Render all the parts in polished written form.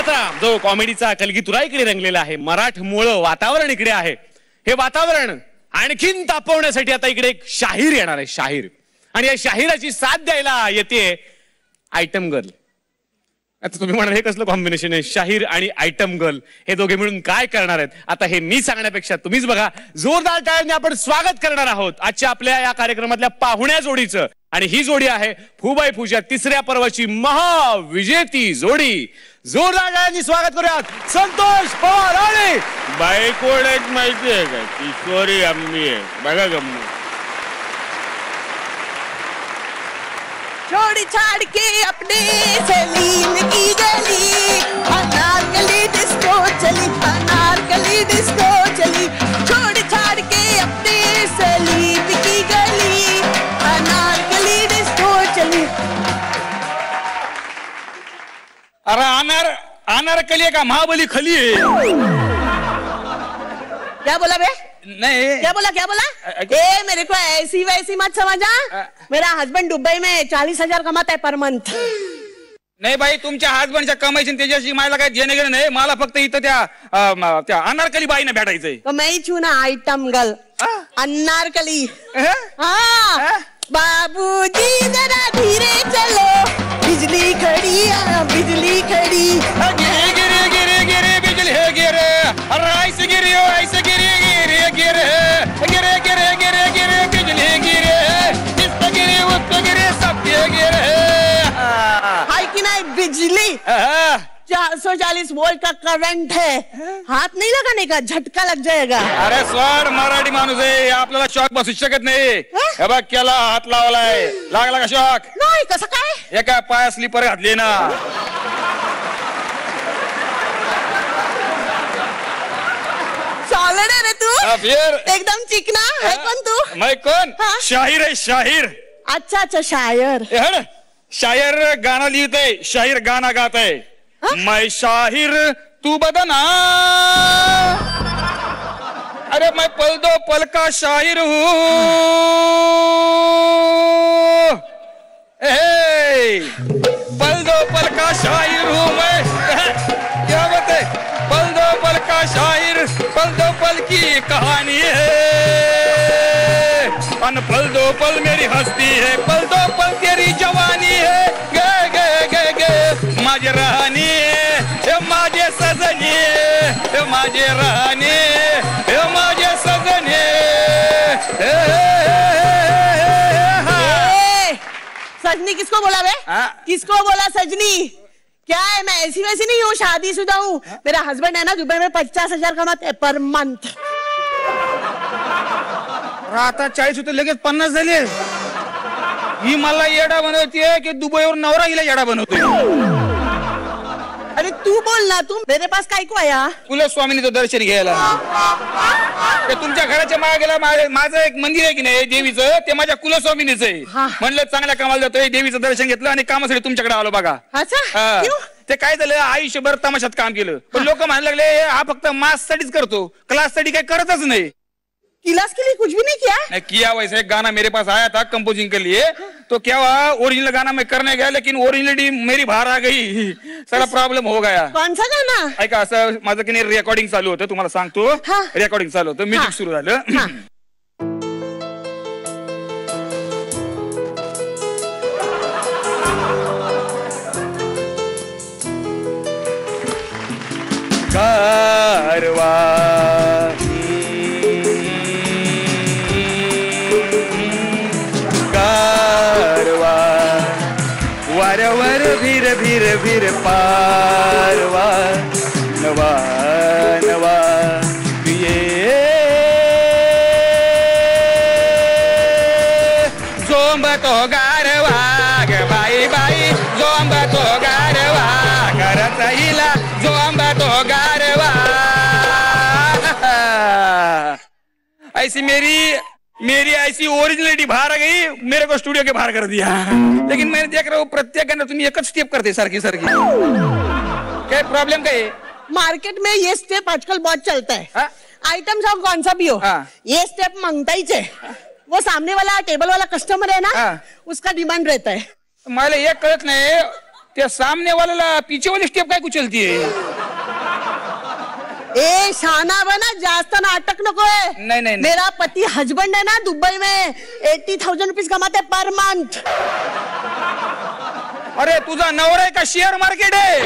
आता जो कॉमेडीचा कलगीतुरा इकडे रंगलेला आहे, मराठमोळं वातावरण इकडे आहे. हे वातावरण आणखीन तापवण्यासाठी आता इकडे एक शाहीर येणार आहे, शाहीर. आणि या शाहिराची साथ द्यायला येते आयटम गर्ल. आता तुम्ही म्हणाल हे कसलं कॉम्बिनेशन आहे, शाहीर आणि आयटम गर्ल हे दोघे मिळून काय करणार आहेत? आता हे मी सांगण्यापेक्षा तुम्हीच बघा. जोरदार टाळ्यांनी आपण स्वागत करणार आहोत आजच्या आपल्या या कार्यक्रमातल्या पाहुण्या जोडीचं. आणि ही जोडी आहे फुबाई फूच्या तिसऱ्या पर्वाची महाविजेती जोडी. जोरदार टाळ्यांनी स्वागत करूयात संतोष पवार आणि बायकोड एक माहिती आहे का? किशोरी आंबी आहे बघा गम्मत. छोड़ छाड़ के अपने सलीम की गली, अनारकली डिस्को चली, अनारकली डिस्को चली. छोड़ छाड़ के अपने सलीम की गली, अनारकली डिस्को चली. अरे अनारकली है का महाबली खली है? क्या बोला बे? नहीं क्या बोला ए मेरे को ऐसी वैसी मत समझा. मेरा हस्बैंड दुबई में 40,000 कमाता है पर मंथ. नाही बाई, तुमच्या हस्बंडच्या कमाईची त्याच्याशी मला काही घेणं घेणं नाही. मला फक्त इथं त्या अनारकली बाईने भेटायचंय. तो मैं ही छू ना आइटम गर्ल अनारकली. हाँ बाबूजी जरा धीरे चलो, बिजली खड़ी बिजली खड़ी. गिरे गिरे गिरे गिरे बिजली है गिरे, अरे ऐसे गिरी हो ऐसे गिरी गिरे गिरे गिरे गिरे गिरे गिरे बिजली गिरे, इस पे गिरे उस पे गिरे सब पे गिरे. हाय की नहीं बिजली 440 वोल्ट का करंट है, हाथ नहीं लगाने का झटका लग जाएगा. अरे स्वर मराठी माणूस आहे, आपल्याला शॉक बसू शकत नाही. हे बघ केला हात लावलाय, लागला का शॉक? नाही. कसं काय? एका पाया स्लीपर घातली ना. चालणार रे तू फिर एकदम चिकना है. कौन तू? मैं कौन? शाहीर है शाहीर. अच्छा शायर. शायर गाना लिहिते, शाहीर गाना गात आहे. मैं शाहीर तू बदना, अरे मैं पल दो पल का शायर हूँ. पल दो पल का शायर हूँ मैं. क्या बात है? पल दो पल का शायर, पल दो पल की कहानी है. अन पल दो पल मेरी हस्ती है, पल दो पल तेरी जवानी है. गे गे गे गे माझे राहणी हे माझे सजनी, हे माझे राहणी हे माझे सजनी. सजनी किसको बोला बे? किसको बोला सजनी? क्या है, मैं ऐसी वैसी नहीं हूँ, शादीशुदा हूँ. मेरा हस्बैंड है ना दुबई में 50,000 कमाते हैं पर मंथ. आता 40 होते लगेच 50 झाले. ही मला येडा बनवतीये की दुबईवर नवरा हिला येडा बनवतोय? अरे तू बोल ना, तू मेरे पास काय को आया? कुलस्वामिनीचं दर्शन घ्यायला. तुमच्या घराच्या मागेला माझं एक मंदिर आहे की नाही देवीचं, ते माझ्या कुलस्वामिनीचं आहे. म्हणलं चांगल्या कामाला जातोय, देवीचं दर्शन घेतलं आणि कामासाठी तुमच्याकडे आलो बघा. ते काय झालं, आयुष्यभर तमाशात काम केलं, पण लोक म्हणायला लागले हा फक्त मास स्टडीज करतो, क्लास स्टडी काही करतच नाही. क्लास के लिए कुछ भी नहीं किया? नहीं किया. वैसे एक गाना मेरे पास आया था कंपोजिंग के लिए, तो क्या हुआ ओरिजिनल गाना मैं करने गया लेकिन ओरिजिनलिटी मेरी बाहर आ गई, सारा प्रॉब्लेम हो गया. कौन सा गाना? ऐका असं माझं की नाही रेकॉर्डिंग चालू होतं, तुम्हाला सांगतो. रेकॉर्डिंग चालू होतं, म्युझिक सुरू झालं. कारवा वारंवार भीर भीर भीर पारवा नवा नवा पिये झोंब तो गारवा ग बाई बाई, झोंब तो गारवा करत हिला, झोंब तो गारवा. ऐसी मेरी ऐसी ओरिजिनलिटी बाहर आ गई, मेरे को स्टूडियो के बाहर कर दिया. लेकिन मैं देख रहा हूँ प्रत्येक गाना तुम एक स्टेप करते सारखी सारखी. क्या प्रॉब्लम क्या है? मार्केट में ये स्टेप आजकल बहुत चलता है. आइटम सॉन्ग कौन सा भी हो, ये स्टेप मांगता ही है. वो सामने वाला टेबल वाला कस्टमर है ना, उसका डिमांड रहता है. मला एक कळत नाही, त्या सामने वाला पीछे वाली स्टेप काय कुचलतीये? ए शाना बना, जास्त नाटक नको है। नहीं, नहीं। मेरा पति हस्बैंड है ना दुबई में, 80,000 रुपीज कमाते पर मंथ। अरे तुझा नवरा आहे का शेअर मार्केट आहे?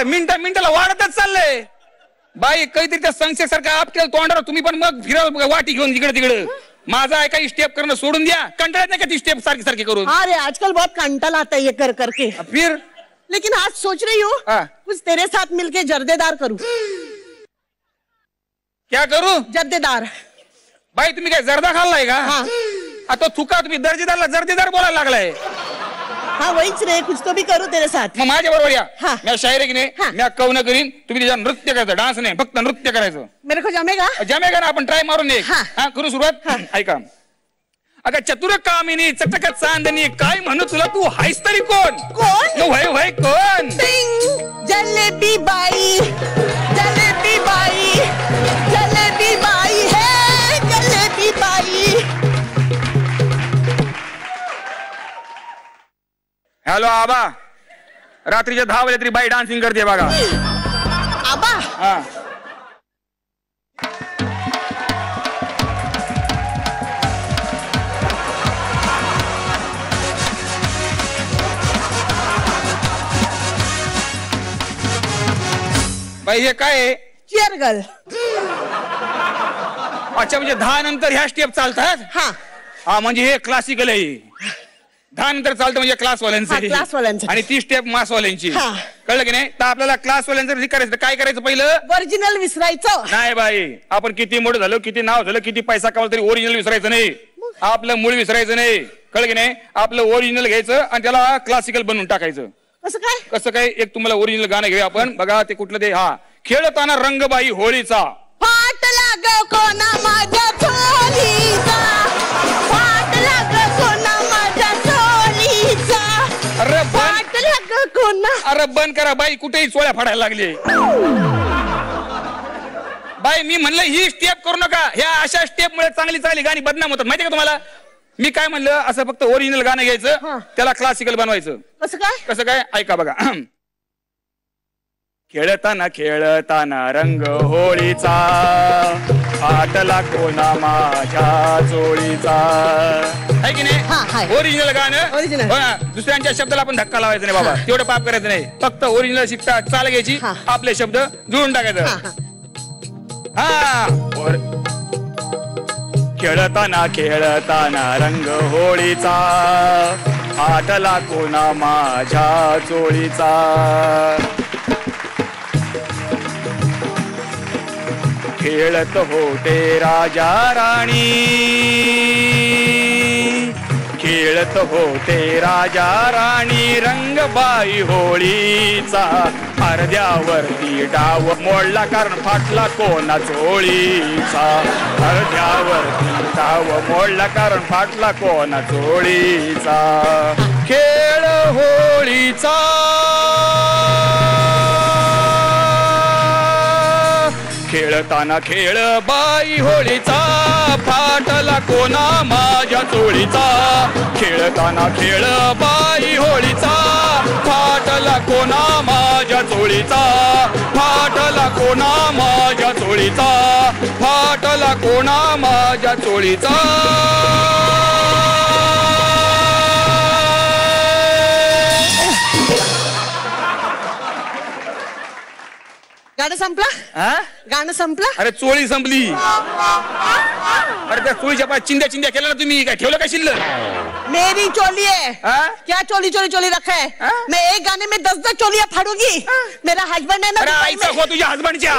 मिनिटाला वाढतच चाललंय बाई. काहीतरी त्या संशय सारखं आपल्याला तोंडावर तुम्ही पण मग फिरा वाटी घेऊन इकडे तिकडे. माझा आहे काही स्टेप करणं सोडून द्या. कंटाळत नाही का ती स्टेप सारखी सारखी करून? अरे आजकल बहुत कंटाला आता ये कर करके। फिर लेकिन आज सोच रही हूँ कुछ तेरे साथ मिलके जर्देदार करूं। क्या करू? जर्देदार। बाई तुम्ही काय जर्दा खाल्लाय का? आता थुका तुम्ही दर्जेदारला जर्देदार बोलायला लागलाय. हाँ वहीच रे, कुछ तो भी करूं तेरे साथ। मग माझ्या बरोबर या. हाँ. मी शायर आहे की नाही, मी कवनं करीन, तुम्ही तिच्या नृत्य करायचं, डान्स नाही फक्त नृत्य करायचं. मेरे को जमेगा? जमेगा ना, आपण ट्राय मारून एक. हाँ. हा करू सुरुवात. ऐका. अगं चतुर कामिनी चटक चांदणी काय म्हणू तुला, तू हायस तरी कोण? कोण? वय वय कोण? जलेबी बाई, जलेबी बाई, जलेबी बाई है जलेबी बाई। हॅलो आबा, रात्रीचे 10 वाजले तरी बाई डान्सिंग करते बघा. आबा हा बाई हे काय आहे? Chair girl. अच्छा म्हणजे 10 नंतर ह्या स्टेप चालतात? हा हा म्हणजे हे क्लासिकल आहे. 10 नंतर चालतं म्हणजे क्लासवाल्यांसाठी. क्लासवाल्यांसाठी. आणि ती स्टेप मासवाल्यांची. हा. कळलं की नाही? तर आपल्याला क्लासवाल्यांचं करायचं काय करायचं पहिलं? ओरिजिनल विसरायचं नाही बाई, आपण किती मोठं झालो, किती नाव झालं, किती पैसा कमावला तरी ओरिजिनल विसरायचं नाही. आपलं मूळ विसरायचं नाही. कळलं की नाही? आपलं ओरिजिनल घ्यायचं आणि त्याला क्लासिकल बनवून टाकायचं. कसं काय? कसं काय? एक तुम्हाला ओरिजिनल गाणं घेऊया आपण. बघा ते कुठलं ते. हा खेळताना रंगबाई होळीचा. फाट लाग कोणा माझ्या चोलीचा, फाट लाग कोणा माझ्या चोलीचा, अरे फाट लाग कोणा. अरे बंद करा बाई, कुठेही चोळ्या फाडायला लागली बाई. मी म्हणलं ही स्टेप करू नका. ह्या अशा स्टेप मुळे चांगली चांगली गाणी बदनाम होतात माहिती का तुम्हाला? मी काय म्हणलं, असं फक्त ओरिजिनल गाणं घ्यायचं, त्याला क्लासिकल बनवायचं. कसं काय? कसं काय? ऐका बघा. खेळताना खेळताना रंग होळीचा, फाटला कोणा माझ्या चोळीचा. आहे की नाही? ओरिजिनल गाणं. ओरिजिनल. दुसऱ्यांच्या शब्दाला आपण धक्का लावायचा नाही बाबा, तेवढं पाप करायचं नाही. फक्त ओरिजिनल शिकता चाल घ्यायची, आपले शब्द जुळून टाकायचं. हा खेळताना खेळताना रंग होळीचा, फाटला कोणा माझ्या चोळीचा. खेळत होते राजा राणी, खेळत होते राजा राणी रंगबाई होळीचा. अर्ध्यावरती डाव मोडला कारण फाटला कोणा चोळीचा. अर्ध्यावरती डाव मोडला कारण फाटला कोणा चोळीचा. खेळ होळीचा, खेळताना खेळ बाई होळीचा, फाटला कोणा माझ्या चोळीचा. खेळताना खेळ बाई होळीचा, फाटला कोणा माझ्या चोळीचा. फाटला कोणा माझ्या चोळीचा, फाटला कोणा माझ्या चोळीचा. गाणं संपला? गाणं संपला? अरे चोळी संपली. अरे त्या चोळीच्या पाय चिंध्या चिंध्या केल्या ना तुम्ही, काय ठेवलं काय शिल्लक? मेरी चोली है। क्या चोली चोली चोली रखा है? मैं एक गाने में 10 चोलियां फाड़ूंगी। मेरा हस्बैंड है ना। अरे आईचा हो तुझ्या हस्बंडच्या.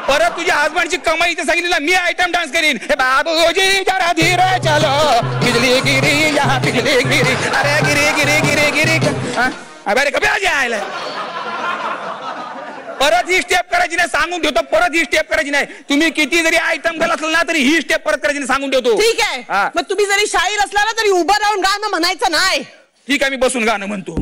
परत तुझ्या हस्बंडची कमाई इथे सांगितली ना, मी आयटम डान्स करीन. हे बाबूजी जरा धीरे चलो, बिजली गिरी यहाँ बिजली गिरी. अरे गिरी गिरी गिरी गिरी. अरे कभी आ जायला परत ही स्टेप करायची नाही, सांगून ठेवतो. परत ही स्टेप करायची नाही. तुम्ही किती जरी आयटम केला असेल ना, तरी ही स्टेप परत करायची नाही, सांगून ठेवतो. ठीक आहे. मग तुम्ही जरी शाहीर असला ना, तरी उभं राहून गाणं म्हणायचं नाही. ठीक आहे, मी बसून गाणं म्हणतो.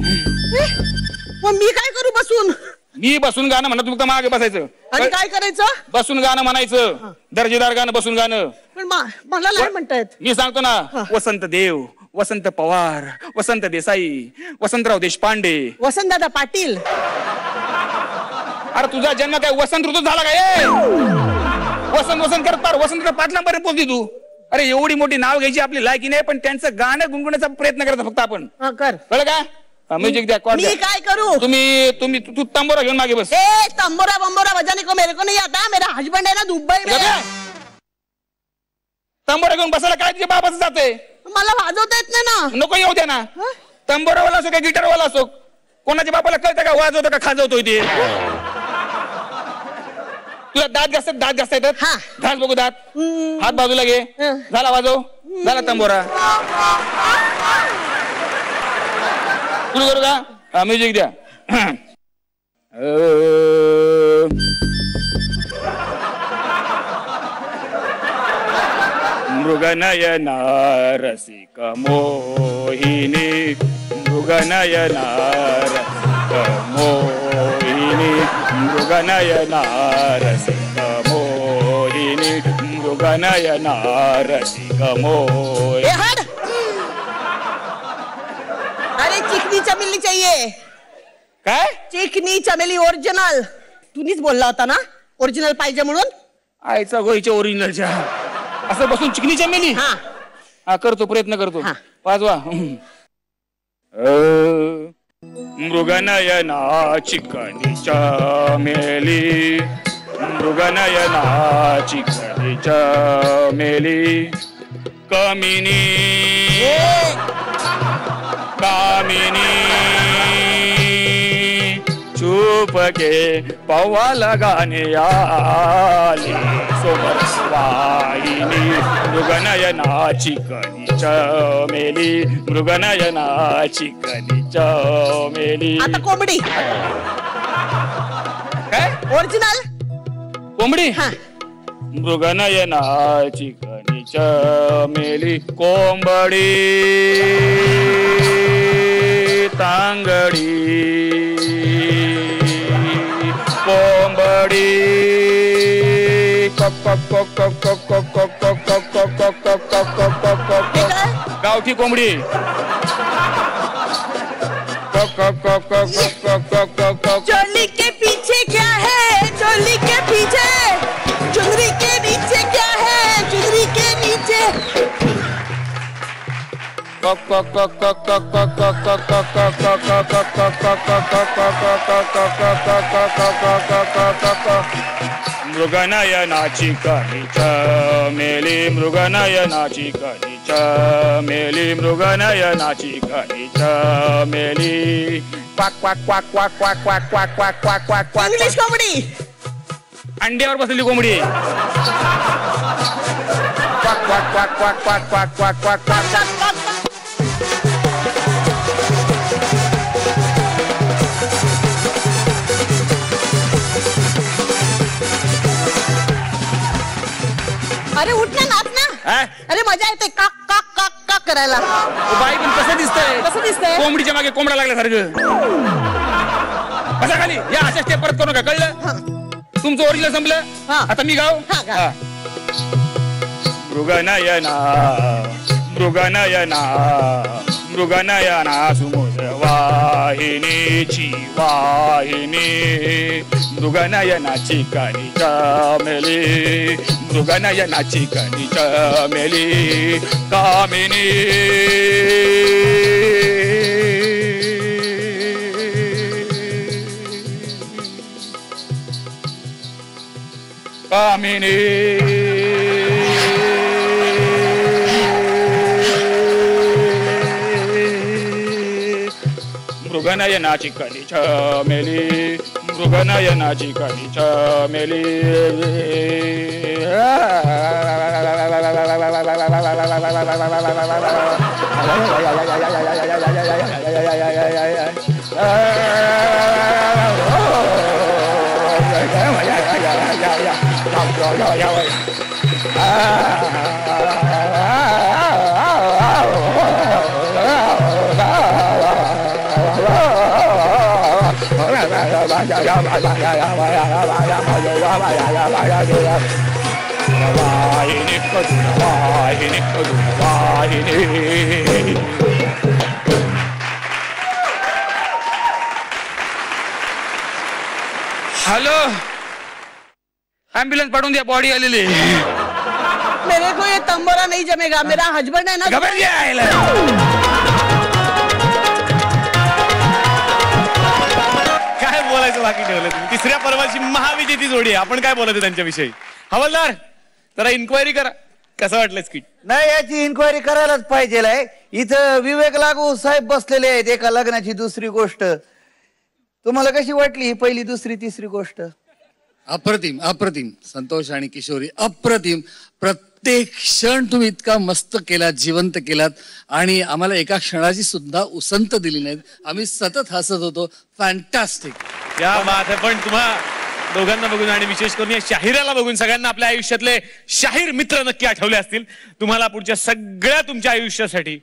मग मी काय करू बसून? मी बसून गाणं म्हणतो, फक्त मागे बसायचं. आणि काय करायचं? बसून गाणं म्हणायचं, दर्जेदार गाणं, बसून गाणं. पण मला नाही म्हणतायत. मी सांगतो ना, वसंत देव वसंत पवार, वसंत देसाई, वसंतराव देशपांडे, वसंतदादा पाटील. अरे तुझा जन्म काय वसंत ऋतू झाला काय? वसंत वसंत करत पार वसंतराव पाटलांपर्यंत पोहोचली तू. अरे एवढी मोठी नाव घ्यायची आपली लायकी नाही, पण त्यांचं गाणं गुणगुण्याचा प्रयत्न करता फक्त आपण. कर. कळलं का? म्युझिक द्या, कॉर्ड मी द्या. काय करू? तू तंबोरा घेऊन मागे बस. ए तंबोरा बंबोरा बजाने को मेरे को नहीं आता. मेरा हस्बैंड है ना दुबई में. तंबोरा घेऊन बसायला काय तुझ्या बाबाचं जाते? मला वाजवता येत नाही ना. नको येऊ द्या ना. तंबोरावाला असो का गिटारवाला असो, कोणाच्या बापाला कळतं का वाजवतो का खाजवतोय ते? तुला दात घासता येतात? घास बघू दात. हात बाजूला घे. झाला वाजव. झाला तंबोरा. सुरू करू का? म्युझिक द्या. मृगनयना रसिक मोहिनी, मृगनयना रसिक मोहिनी, मृगनयना रसिक मोहिनी, मृगनयना रसिक मोहिनी. अरे चिकनी चमेली चाहिए. काय? चिकनी चमेली ओरिजिनल. तुम्हीच बोलला होता ना ओरिजिनल पाहिजे म्हणून. आईचा गोईच्या ओरिजिनलच्या असं बसून चिकनी चमेली. हा करतो, प्रयत्न करतो. वाजवा. मृगनयना चिकनी चमेली, मृगनयना चिकनी चमेली, कामिनी कामिनी चुप के पौवा लगाने आली सोमर वाहिनी, मृगनयना चिकनी चमेली, मृगनयना चिकनी चमेली. आता कोंबडी. काय? ओरिजिनल कोंबडी. मृगनयना चिकनी चमेली, कोंबडी तांगडी, कोंबडी गावठी कोंबडी. चोली के पीछे क्या है? चोली के पीछे चुनरी के नीचे क्या है? चुनरी के नीचे मृगनयना चिकनी चमेली, मृगनयना चिकनी चमेली, मृगनयना चिकनी चमेली. Quack quack quack quack quack quack quack quack quack quack quack. English कोंबडी. अंड्यावर बसलेली कोंबडी. Quack quack quack quack quack quack quack quack quack. अरे उठ ना, नाच ना. अरे मजा येते काक काक काक काक करायला. बाई पण कसं दिसतंय? कसं दिसतंय? कोंबडीच्या मागे कोंबडा लागल्यासारखं. कसा खाली या अशा स्टेप परत करू नका. कळलं? तुमचं ओरिजिनल संपलं. आता मी गाव. मृगनयना मृगनयना मृगनयना सुमुद्र वाहिनीची वाहिनी, मृगनयना चिकनी चमेली, मृगनयना चिकनी चमेली, कामिनी कामिनी. मृगनयना चिकनी चमेली, मृगनयना चिकनी चमेली. वाहिनी करुण वाहिनी करुण वाहिनी. हॅलो, ॲम्ब्युलन्स पाठवून द्या, बॉडी आलेली. मेरे को ये तंबोरा नहीं जमेगा, मेरा हस्बैंड है ना. घबरा गया. काय बोलायचं बाकी ठेवलं तुम्ही? तिसऱ्या पर्वाची महाविजेती जोडी आहे. आपण काय बोलायचं त्यांच्याविषयी? हवालदार, जरा इन्क्वायरी करा. कसं वाटलं स्किट? नाही, याची इन्क्वायरी करायलाच पाहिजे. इथं विवेक लागू साहेब बसलेले आहेत. एका लग्नाची दुसरी गोष्ट तुम्हाला कशी वाटली? ही पहिली, दुसरी, तिसरी गोष्ट? अप्रतिम अप्रतिम. संतोष आणि किशोरी अप्रतिम. प्रत्येक क्षण तुम्ही इतका मस्त केलात, जिवंत केलात आणि आम्हाला एका क्षणाची सुद्धा उसंत दिली नाहीत. आम्ही सतत हसत होतो. फॅन्टास्टिक. या बात आहे. पण तुम्हा दोघांना बघून आणि विशेष करून या शाहिराला बघून सगळ्यांना आपल्या आयुष्यातले शाहीर मित्र नक्की आठवले असतील. तुम्हाला पुढच्या सगळ्या तुमच्या आयुष्यासाठी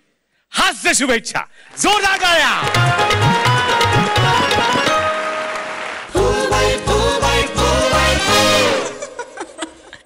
हास्य शुभेच्छा. जोरदार टाळ्या.